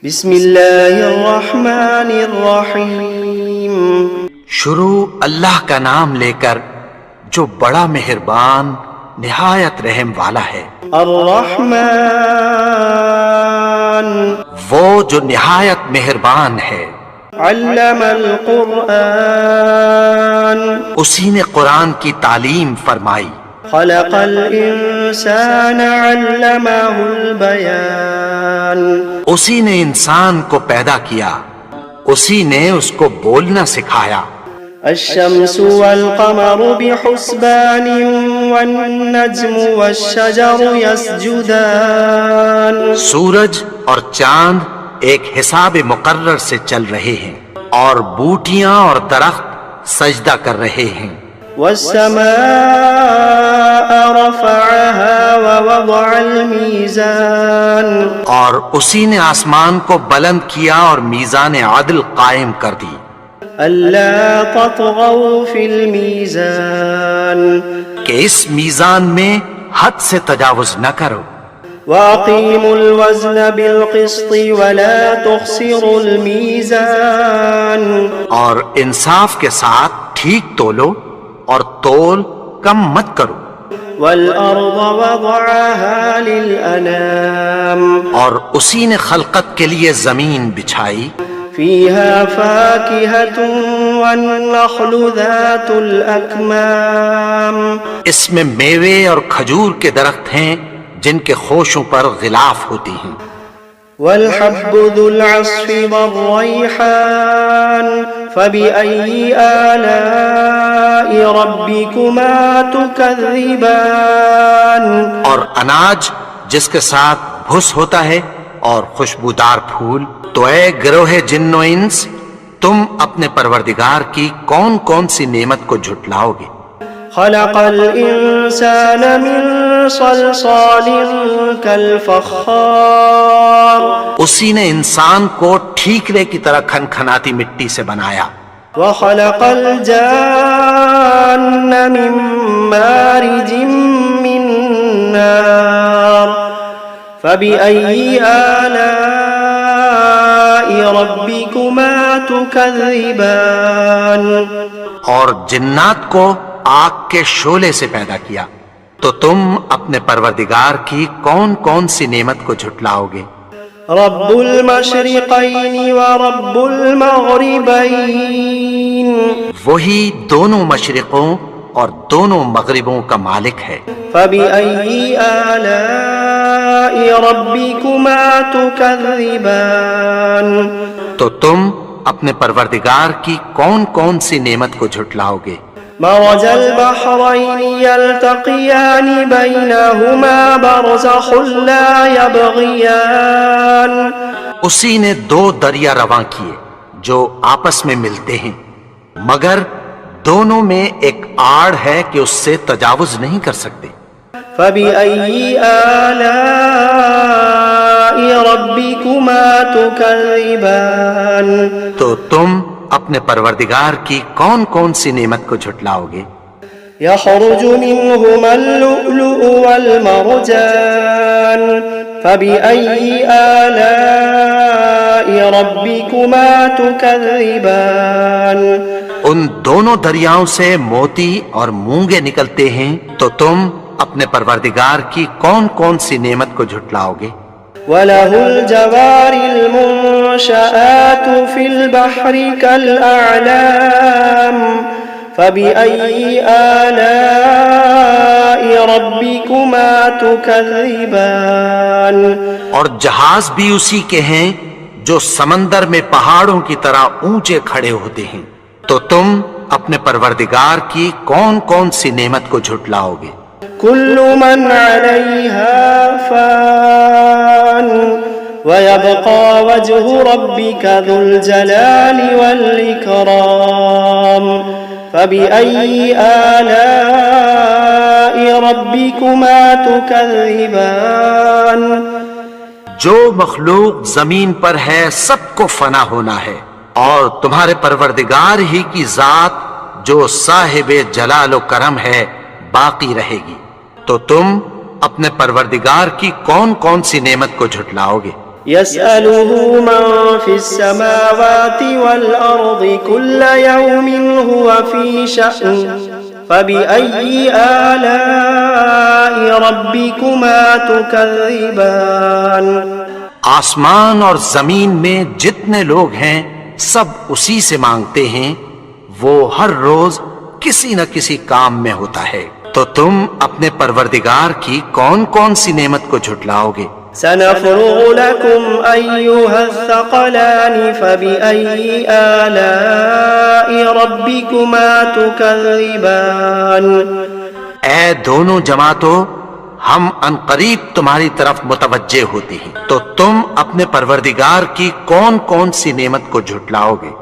بسم اللہ الرحمن الرحیم۔ شروع اللہ کا نام لے کر جو بڑا مہربان نہایت رحم والا ہے۔ الرحمن وہ جو نہایت مہربان ہے۔ علم القرآن اسی نے قرآن کی تعلیم فرمائی۔ خلق الانسان علمہ البیان اسی نے انسان کو پیدا کیا، اسی نے اس کو بولنا سکھایا۔ الشمس والقمر بحسبان والنجم والشجر يسجدان سورج اور چاند ایک حساب مقرر سے چل رہے ہیں، اور بوٹیاں اور درخت سجدہ کر رہے ہیں۔ والسماء رفعها ووضع الميزان اور اسی نے آسمان کو بلند کیا اور میزان عدل قائم کر دی۔ ألا تطغوا في الميزان کہ اس میزان میں حد سے تجاوز نہ کرو۔ وأقيموا الوزن بالقسط ولا تخسروا الميزان اور انصاف کے ساتھ ٹھیک تولو اور تول کم مت کرو۔ والأرض وضعها للأنام اور اسی نے خلقت کے لیے زمین بچھائی، فيها فاكهة والنخل ذات الأكمام اس میں میوے اور کھجور کے درخت ہیں جن کے خوشوں پر غلاف ہوتی ہیں۔ والحب ذو العصف والريحان فبأي آلاء ربكما تكذبان اور اناج جس کے ساتھ بھس ہوتا ہے اور خوشبودار پھول، تو اے گروہ جن و انس، تم اپنے پروردگار کی کون کون سی نعمت کو جھٹلاؤ گے؟ خلق الإنسان من صلصال كالفخار اسی نے انسان کو ٹھیکرے کی طرح کھنکھناتی مٹی سے بنایا۔ وخلق الجان من مارج من نار فبأي آلاء ربكما تكذبان اور جنات کو آگ کے شعلے سے پیدا کیا، تو تم اپنے پروردگار کی کون کون سی نعمت کو جھٹلاؤ گے؟ رب المشرقین ورب المغربین وہی دونوں مشرقوں اور دونوں مغربوں کا مالک ہے۔ فبأي آلاء ربكما تكذبان تو تم اپنے پروردگار کی کون کون سی نعمت کو جھٹلاؤ گے؟ مرج البحرين يلتقيان بينهما برزخ لا يبغيان اسی نے دو دریا رواں کیے جو آپس میں ملتے ہیں، مگر دونوں میں ایک آڑ ہے کہ اس سے تجاوز نہیں کر سکتے۔ فبأي آلاء ربكما تكذبان تو تم اپنے پروردگار کی کون کون سی نعمت کو جھٹلاؤ گے؟ يخرج منهما اللؤلؤ والمرجان فبأي آلاء ربكما تكذبان ان دونوں دریاؤں سے موتی اور مونگے نکلتے ہیں، تو تم اپنے پروردگار کی کون کون سی نعمت کو جھٹلاؤ گے؟ وَلَهُ الْجَوَارِ الْمُنشَآتُ فِي الْبَحْرِ كَالْأَعْلَامِ فَبِأَيِّ آلَاءِ رَبِّكُمَا تُكَذِّبَانِ اور جہاز بھی اسی کے ہیں جو سمندر میں پہاڑوں کی طرح اونچے کھڑے ہوتے ہیں، تو تم اپنے پروردگار کی کون کون سی نعمت کو جھٹلاؤ گے؟ كل من عليها فان ويبقى وجه ربك ذو الجلال والإكرام فبأي آلاء ربكما تكذبان جو مخلوق زمین پر ہے سب کو فنا ہونا ہے، اور تمہارے پروردگار ہی کی ذات جو صاحب جلال و کرم ہے باقی رہے گی، تو تم اپنے پروردگار کی کون کون سی نعمت کو جھٹلاؤ گے؟ يسأله من في السماوات والأرض كل يوم هو في شأن فبأي آلاء ربكما تكذبان آسمان اور زمین میں جتنے لوگ ہیں سب اسی سے مانگتے ہیں، وہ ہر روز کسی نہ کسی کام میں ہوتا ہے، تو تم اپنے پروردگار کی کون کون سی نعمت کو جھٹلاؤ گے؟ سنفرغ لكم أيها الثقلان فبأي آلاء ربكما تكذبان اے دونوں جماعتوں، ہم عنقریب تمہاری طرف متوجہ ہوتے ہیں، تو تم اپنے پروردگار کی کون کون سی نعمت کو جھٹلاؤ گے؟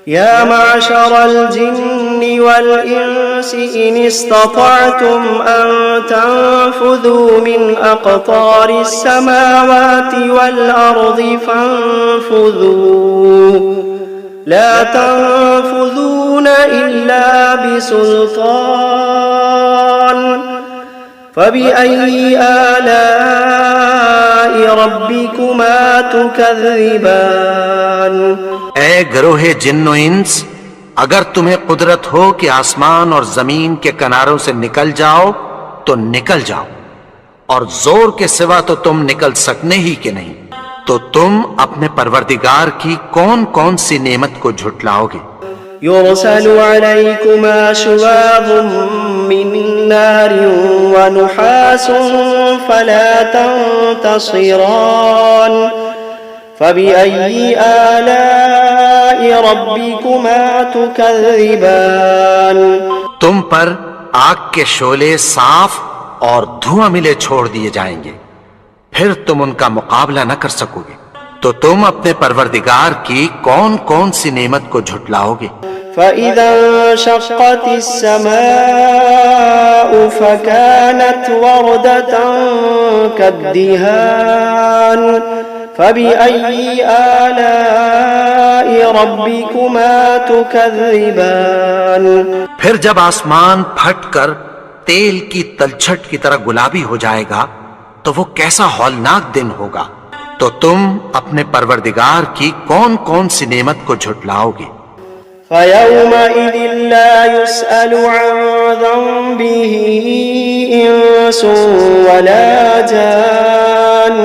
يا معشر الجن والإنس إن استطعتم أن تنفذوا من أقطار السماوات والأرض فانفذوا لا تنفذون إلا بسلطان فبأي آلاء ربكما تكذبان اے گروہ جن و انس، اگر تمہیں قدرت ہو کہ آسمان اور زمین کے کناروں سے نکل جاؤ تو نکل جاؤ، اور زور کے سوا تو تم نکل سکنے ہی کہ نہیں، تو تم اپنے پروردگار کی کون کون سی نعمت کو جھٹلاؤ گے؟ يرسل عليكما شواظ من نار ونحاس فلا تنتصران فبأي آلاء ربكما تكذبان تم پر آگ کے شعلے صاف اور دھواں ملے چھوڑ دیے جائیں گے، پھر تم ان کا مقابلہ نہ کر سکو گے، تو تم اپنے پروردگار کی کون کون سی نعمت کو جھٹلاؤ گے؟ فإذا انشقت السماء فكانت وردة كالدهان فبأي آلاء ربكما تكذبان پھر جب آسمان پھٹ کر تیل کی تلچھٹ کی طرح گلابی ہو جائے گا تو وہ کیسا ہولناک دن ہوگا، تو تم اپنے پروردگار کی کون کون سی نعمت کو جھٹلاؤ گے؟ فيومئذ لا يسأل عن ذنبه إنس ولا جان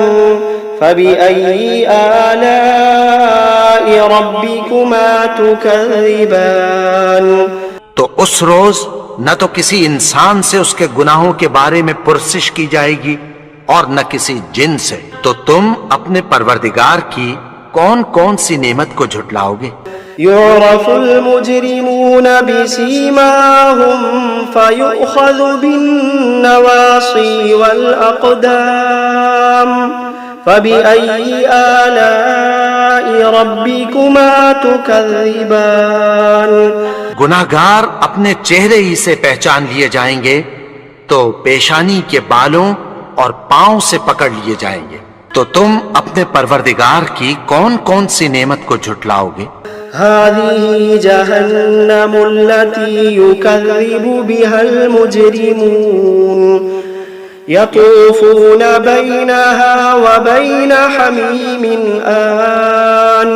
فبأي آلاء ربكما تكذبان تو اس روز نہ تو کسی انسان سے اس کے گناہوں کے بارے میں پرسش کی جائے گی اور نہ کسی جن سے، تو تم اپنے پروردگار کی کون کون سی نعمت کو جھٹلاؤ گے؟ يعرف المجرمون بسيماهم فيؤخذ بالنواصي والأقدام فبأي آلاء ربكما تكذبان گناہگار اپنے چہرے ہی سے پہچان لیے جائیں گے تو پیشانی کے بالوں اور پاؤں سے پکڑ لیے جائیں گے، تو تم اپنے پروردگار کی کون کون سی نعمت کو جھٹلاؤ گے؟ هذه جهنم التي يكذب بها المجرمون يطوفون بينها وبين حميم آن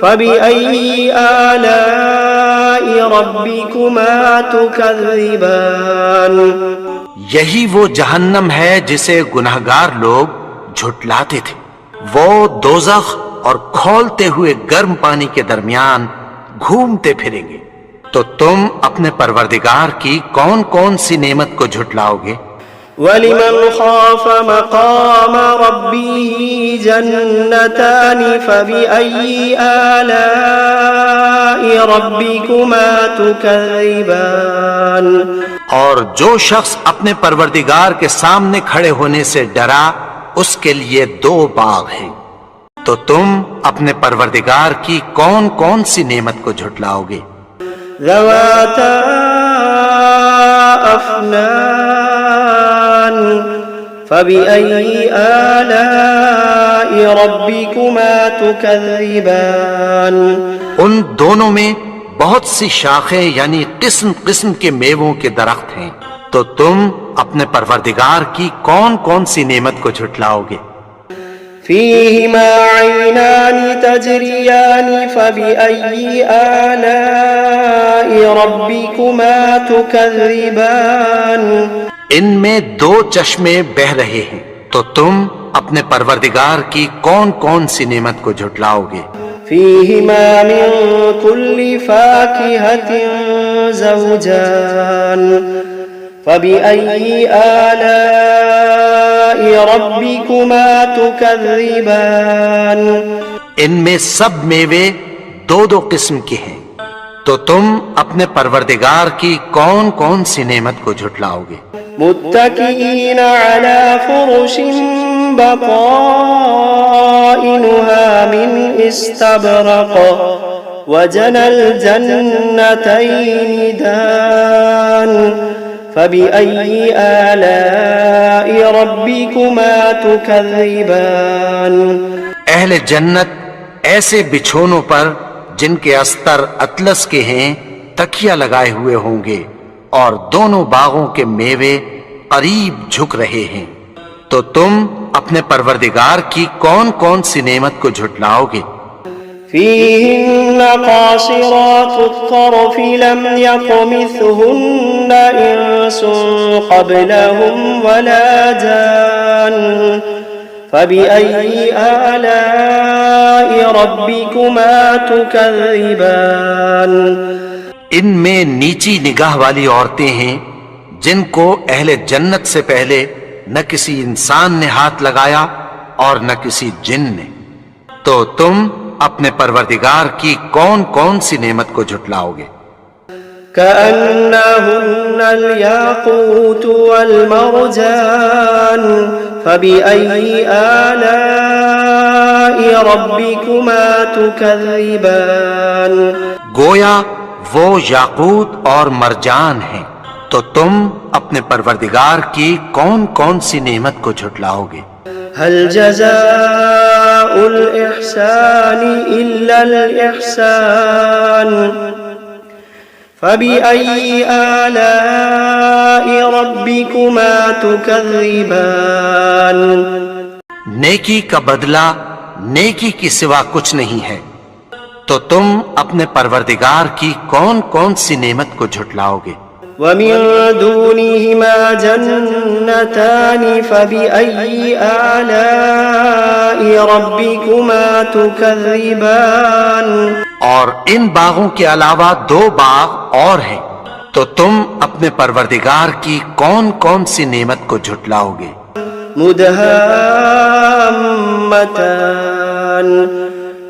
فبأي آلاء ربكما تكذبان یہی وہ جہنم ہے جسے گناہگار لوگ جھٹلاتے تھے، وہ دوزخ اور کھولتے ہوئے گرم پانی کے درمیان گھومتے پھریں گے، تو تم اپنے پروردگار کی کون کون سی نعمت کو جھٹلاؤ گے؟ وَلِمَنْ خَافَ مَقَامَ رَبِّهِ جَنَّتَانِ فَبِأَيِّ آلَاءِ رَبِّكُمَا تُكَذِّبَانِ اور جو شخص اپنے پروردگار کے سامنے کھڑے ہونے سے ڈرا اس کے لیے دو باغ ہیں، تو تم اپنے پروردگار کی کون کون سی نعمت کو جھٹلاؤ گے؟ ذواتا افنان فبأي آلاء ربكما تكذبان ان دونوں میں بہت سی شاخیں یعنی قسم قسم کے میووں کے درخت ہیں، تو تم اپنے پروردگار کی کون کون سی نعمت کو جھٹلاؤ گے؟ فيهما عينان تجريان فبأي آلاء ربكما تكذبان ان میں دو چشمے بہ رہے ہیں، تو تم اپنے پروردگار کی کون کون سی نعمت کو جھٹلاؤ گے؟ فيهما من كل فاكهة زوجان فبأي آلاء ربكما تكذبان ان میں سب میوے دو دو قسم کے ہیں، تو تم اپنے پروردگار کی کون کون سی نعمت کو جھٹلاؤ گے؟ متكئين على فرش بطائنها من استبرق وجنى الجنتين دان فبأي آلاء ربكما تكذبان اہل جنت ایسے بچھونوں پر جن کے استر اطلس کے ہیں تکیہ لگائے ہوئے ہوں گے، اور دونوں باغوں کے میوے قریب جھک رہے ہیں، تو تم اپنے پروردگار کی کون کون سی نعمت کو جھٹلاؤ گے؟ فيهن قاصرات الطرف لم يطمثهن إنس قبلهم ولا جان فبأي آلاء ربكما تكذبان ان میں نیچی نگاہ والی عورتیں ہیں جن کو اہل جنت سے پہلے نہ کسی انسان نے ہاتھ لگایا اور نہ کسی جن نے، تو تم اپنے پروردگار کی کون کون سی نعمت کو جھٹلاؤ گے؟ كأنهن الياقوت والمرجان فبأي آلاء ربكما تكذبان گویا وہ یاقوت اور مرجان ہیں، تو تم اپنے پروردگار کی کون کون سی نعمت کو جھٹلاؤ گے؟ هل جزاء الإحسان إلا الإحسان فبأي آلاء ربكما تكذبان نیکی کا بدلہ نیکی کی سوا کچھ نہیں ہے، تو تم اپنے پروردگار کی کون کون سی نعمت کو جھٹلاؤ گے؟ ومن دونهما جنتان فبأي آلاء ربكما تكذبان اور ان باغوں کے علاوہ دو باغ اور ہیں، تو تم اپنے پروردگار کی کون کون سی نعمت کو جھٹلاؤ گے؟ مدهامتان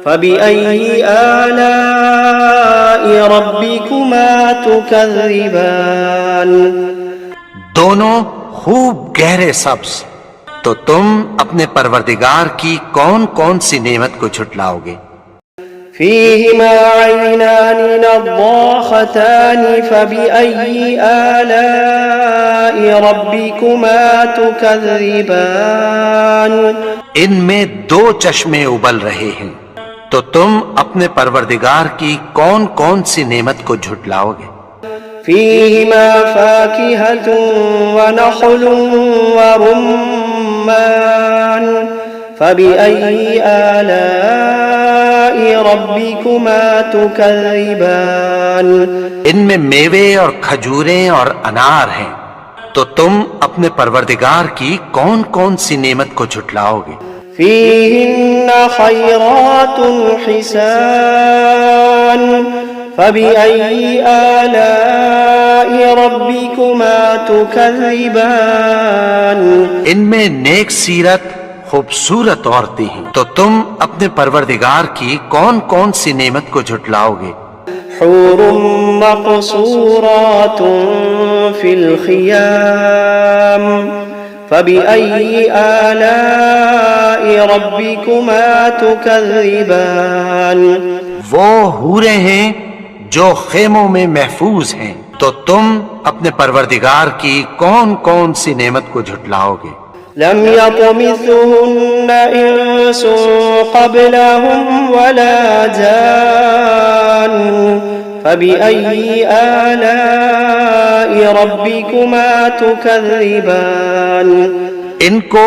فبأي آلاء ربكما تكذبان دونوں خوب گہرے سبز، تو تم اپنے پروردگار کی کون کون سی نعمت کو جھٹلاؤ گے؟ فيهما عينان نضاختان فبأي آلاء ربكما تكذبان ان میں دو چشمے ابل رہے ہیں، تو تم اپنے پروردگار کی کون کون سی نعمت کو جھٹلاؤ گے؟ فيهما فاكهة ونخل ورمان فبأي آلاء ربكما تكذبان ان میں میوے اور کھجوریں اور انار ہیں، تو تم اپنے پروردگار کی کون کون سی نعمت کو جھٹلاؤ گے؟ فيهن خيرات حسان فبأي آلاء ربكما تكذبان ان میں نیک سیرت خوبصورت عورتیں ہیں، تو تم اپنے پروردگار کی کون کون سی نعمت کو جھٹلاؤ گے؟ حور مقصورات في الخيام فبأي آلاء ربكما تكذبان وہ حوریں ہیں جو خیموں میں محفوظ ہیں، تو تم اپنے پروردگار کی کون کون سی نعمت کو جھٹلاؤ گے؟ لم يطمثهن إنس قبلهم ولا جان فبأي آلاء ربكما تكذبان ان کو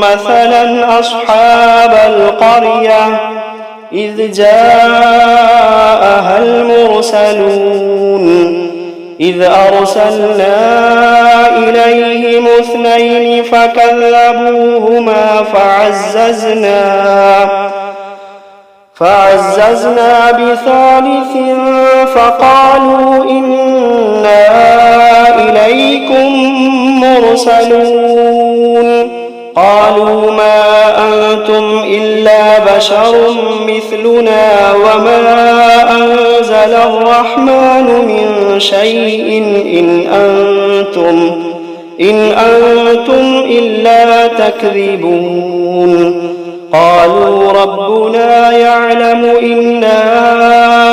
مثلا أصحاب القرية إذ جاءها المرسلون إذ أرسلنا إليهم اثنين فكذبوهما فعززنا بثالث فقالوا إنا إليكم مرسلون. قالوا ما أنتم إلا بشر مثلنا وما أنزل الرحمن من شيء إن أنتم إلا تكذبون. قالوا ربنا يعلم إنا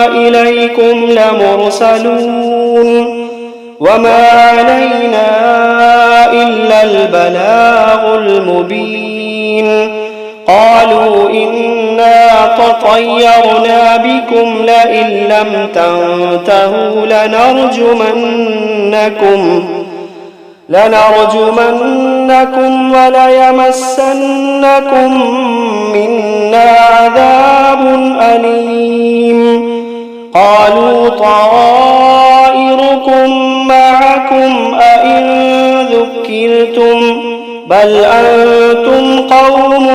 إليكم لمرسلون وما علينا إلا البلاغ المبين. قالوا إنا تطيرنا بكم لئن لم تنتهوا لنرجمنكم وليمسنكم منا عذاب أليم. قالوا طائركم معكم أئن ذكرتم بل أنتم قوم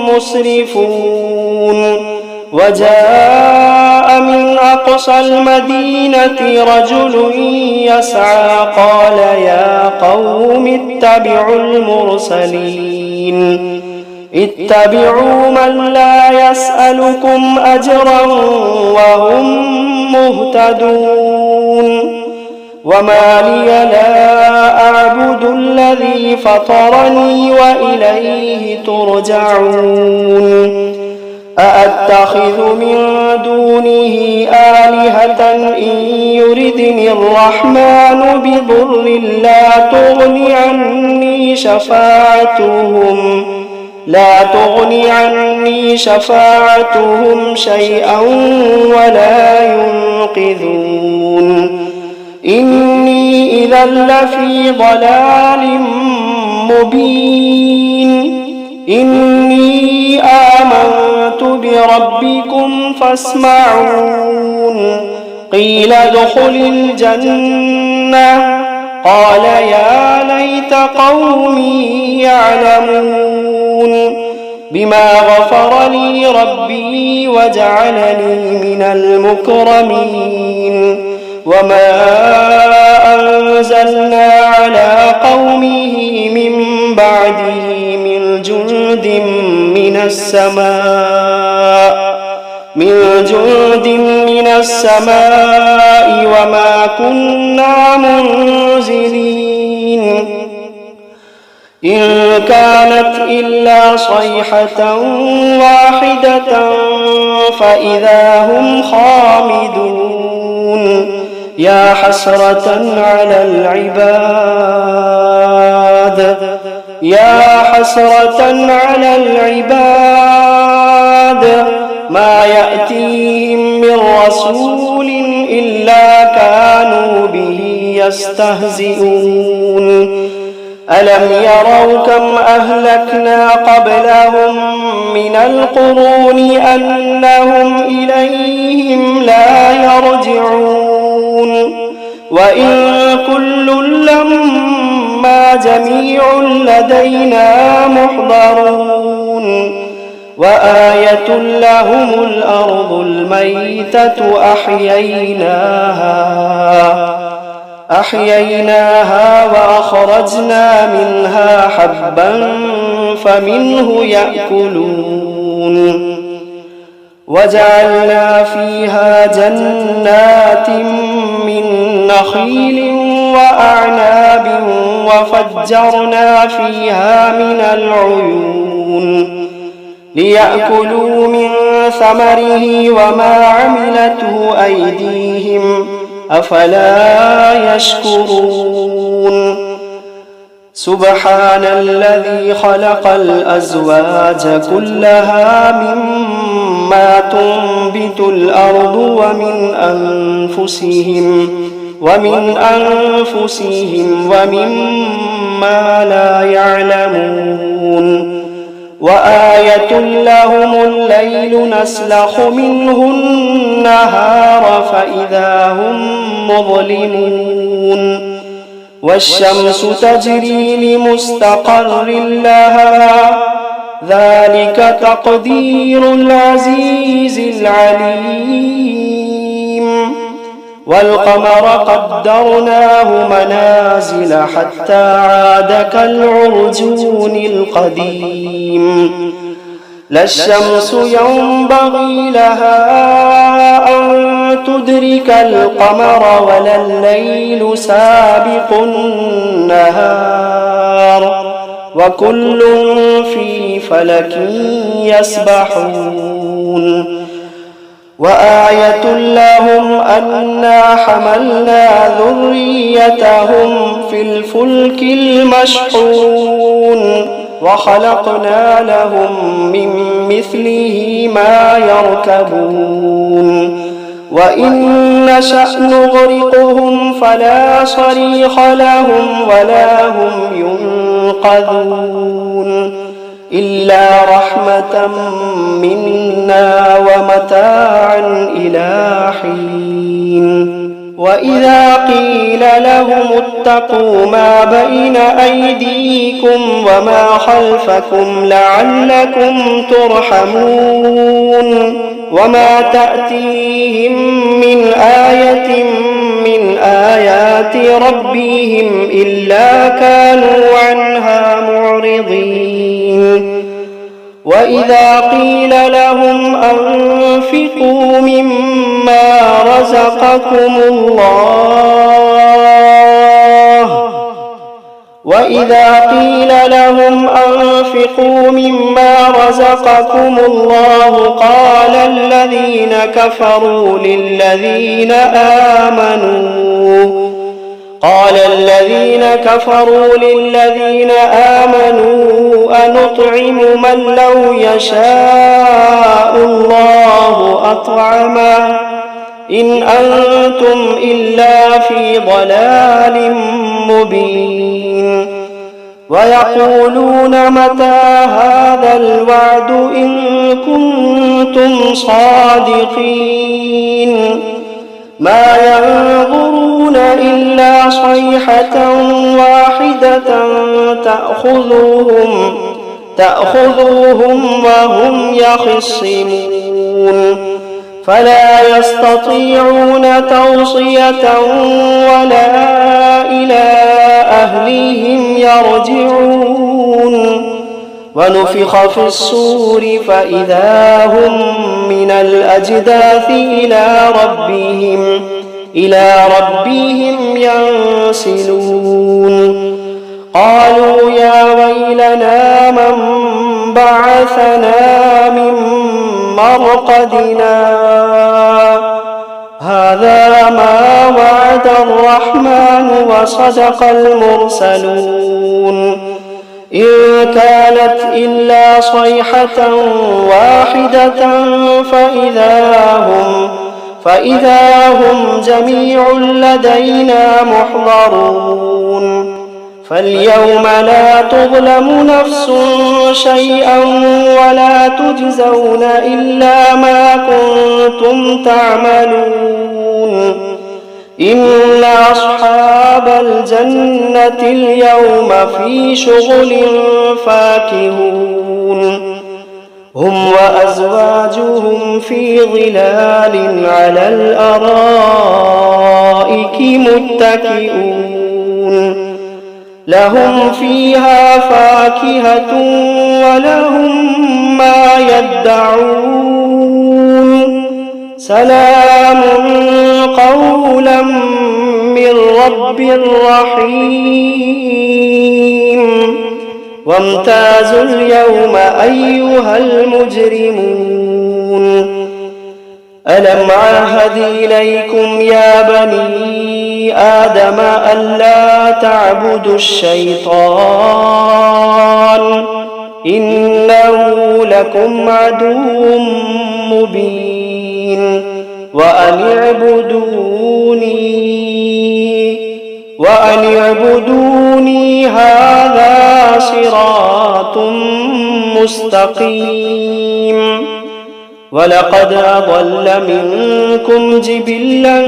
مسرفون. وجاء من أقصى المدينة رجل يسعى قال يا قوم اتبعوا المرسلين اتبعوا من لا يسألكم أجرا وهم مهتدون. وما لي لا أعبد الذي فطرني وإليه ترجعون. أأتخذ من دونه آلهة إن يردني الرحمن بضر لا تغن عني شفاعتهم شيئا ولا ينقذون إني إذا لفي ضلال مبين إني آمنت بربكم فاسمعون قيل ادخل الجنة قال يا ليت قومي يعلمون بما غفر لي ربي وجعلني من المكرمين وما أنزلنا على قومه من بعده من جند من السماء وما كنا منزلين إن كانت إلا صيحة واحدة فإذا هم خامدون يا حسرة على العباد ما يأتيهم من رسول إلا كانوا به يستهزئون ألم يروا كم أهلكنا قبلهم من القرون أنهم إليهم لا يرجعون وإن كل لما جميع لدينا محضرون وآية لهم الأرض الميتة أحييناها وأخرجنا منها حبا فمنه يأكلون وجعلنا فيها جنات من نخيل وأعناب وفجرنا فيها من العيون ليأكلوا من ثمره وما عملته أيديهم أفلا يشكرون سبحان الذي خلق الأزواج كلها مما تنبت الأرض ومن أنفسهم ومما لا يعلمون وآية لهم الليل نسلخ منه النهار فإذا هم مظلمون والشمس تجري لمستقر لها ذلك تقدير العزيز العليم والقمر قدرناه منازل حتى عاد كالعرجون القديم لا الشمس ينبغي لها أن تدرك القمر ولا الليل سابق النهار وكل في فلك يسبحون وآية لهم أنا حملنا ذريتهم في الفلك المشحون وخلقنا لهم من مثله ما يركبون وإن نشأ نغرقهم فلا صريخ لهم ولا هم ينقذون إلا رحمة منا ومتاعا إلى حين وإذا قيل لهم اتقوا ما بين أيديكم وما خلفكم لعلكم ترحمون وما تأتيهم من آية من آيات ربهم إلا كانوا عنها معرضين وإذا قيل لهم أنفقوا مما رزقكم الله وإذا قيل لهم أنفقوا مما رزقكم الله قال الذين كفروا للذين آمنوا أنطعم من لو يشاء الله أطعمه إن أنتم إلا في ضلال مبين ويقولون متى هذا الوعد إن كنتم صادقين ما ينظرون إلا صيحة واحدة تأخذوهم وهم يخصمون فلا يستطيعون توصية ولا إلى أهلهم يرجعون ونفخ في الصور فإذا هم من الأجداث إلى ربهم ينسلون قالوا يا ويلنا من بعثنا من مرقدنا هذا ما وعد الرحمن وصدق المرسلون إن كانت إلا صيحة واحدة فإذا هم جميع لدينا محضرون فاليوم لا تظلم نفس شيئا ولا تجزون إلا ما كنتم تعملون إن أصحاب الجنة اليوم في شغل فاكهون هم وأزواجهم في ظلال على الأرائك متكئون لهم فيها فاكهة ولهم ما يدعون سلام قولا من رب رحيم وامتازوا اليوم أيها المجرمون ألم عهد إليكم يا بني آدم ألا تعبدوا الشيطان إنه لكم عدو مبين وأن اعبدوني هذا صراط مستقيم ولقد أضل منكم جبلا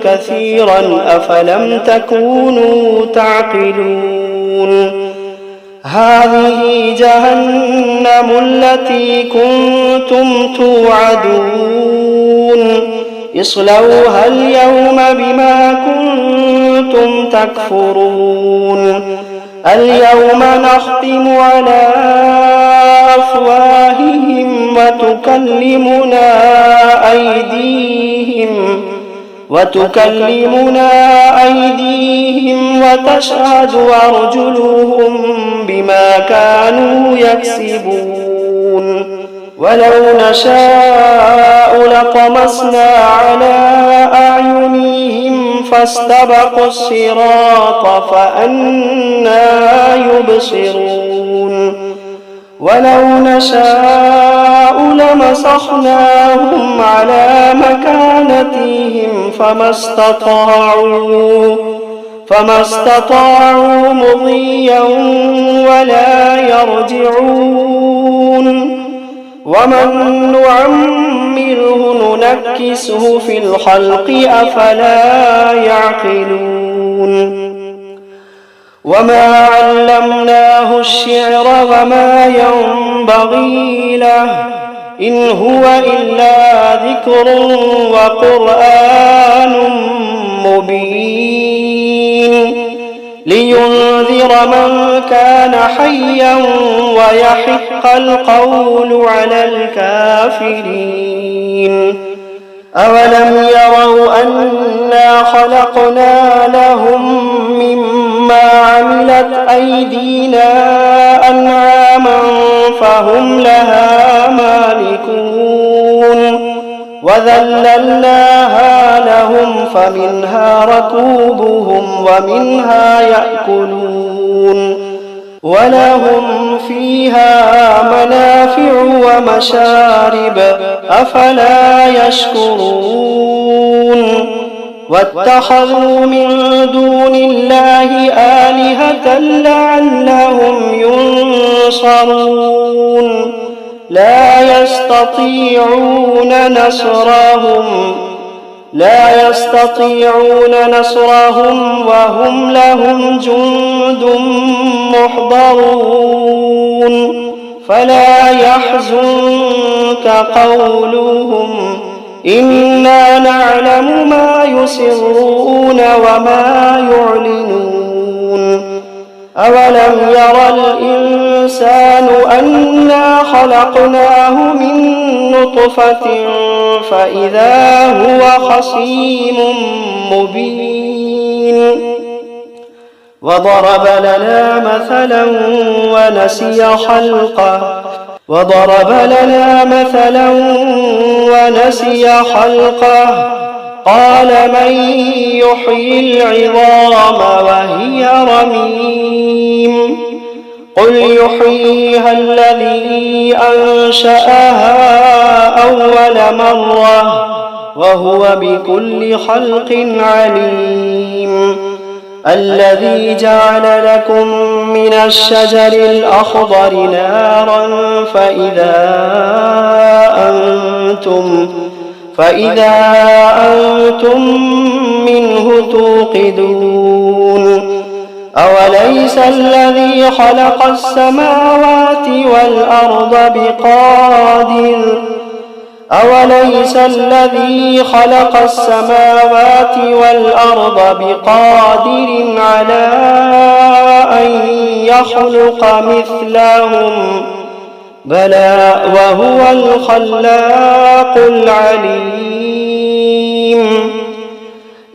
كثيرا أفلم تكونوا تعقلون هذه جهنم التي كنتم توعدون اصلوها اليوم بما كنتم تكفرون اليوم نختم على أفواههم وتكلمنا أيديهم وتشهد أرجلهم بما كانوا يكسبون ولو نشاء لطمسنا على أعينهم فاستبقوا الصراط فأنى يبصرون ولو نشاء لمسخناهم على مكانتهم فما استطاعوا مضيا ولا يرجعون ومن نعمره ننكسه في الخلق أفلا يعقلون وما علمناه الشعر وما ينبغي له إن هو إلا ذكر وقرآن مبين لينذر من كان حيا ويحق القول على الكافرين أولم يروا أنا خلقنا لهم مما ما عملت أيدينا أنعاما فهم لها مالكون وذللناها لهم فمنها ركوبهم ومنها يأكلون ولهم فيها منافع ومشارب أفلا يشكرون واتخذوا من دون الله آلهة لعلهم ينصرون لا يستطيعون نصرهم وهم لهم جند محضرون فلا يحزنك قولهم إنا نعلم ما يسرون وما يعلنون أولم ير الإنسان أنا خلقناه من نطفة فإذا هو خصيم مبين وضرب لنا مثلا ونسي خلقه قال من يحيي العظام وهي رميم قل يحييها الذي أنشأها أول مرة وهو بكل خلق عليم الذي جعل لكم من الشجر الأخضر نارا فإذا أنتم منه توقدون أوليس الذي خلق السماوات والأرض بقادر على أن يخلق مثلهم بلى وهو الخلاق العليم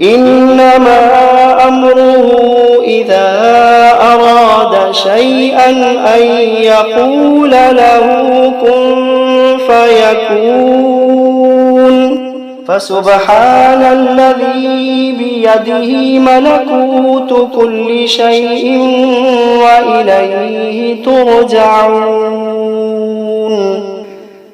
إنما أمره إذا أراد شيئا أن يقول له كن فيكون فسبحان الذي بيده ملكوت كل شيء وإليه ترجعون